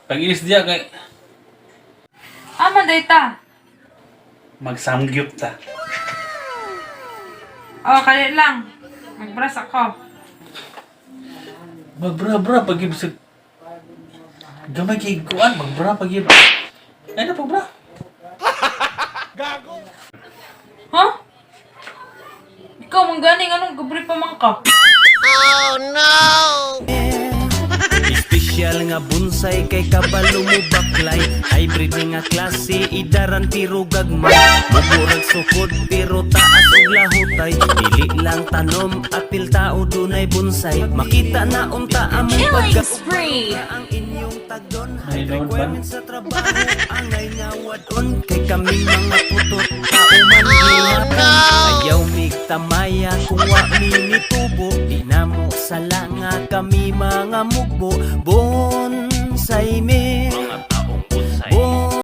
Pag-inis diya kay Aman data. magsamgyup ta. Oh, kali lang. Magbras ako. Magbra-bra pag-ibig sa... Gamay kay kuan, magbra pag-ibig. Ay na bra. Huh? Ikaw, mangganing anong gabri pa man ka? Espesyal nga bonsai kay kabalo mo baklay. Hybrid nga klase idaran tiro gagmay. Mugurag sukod pero taas og lahutay. Dili lang tanom apil tao dunay bonsai. Makita na unta amo pagka spree. ang inyong tagdon. Ay, doon ba? Requirement sa trabaho angay nga wadon. Kay kaming mga putot tao man ayaw mig tamaya kung wa mi nitubo. Di na mo sala nga kami mga mugbo. Bonsai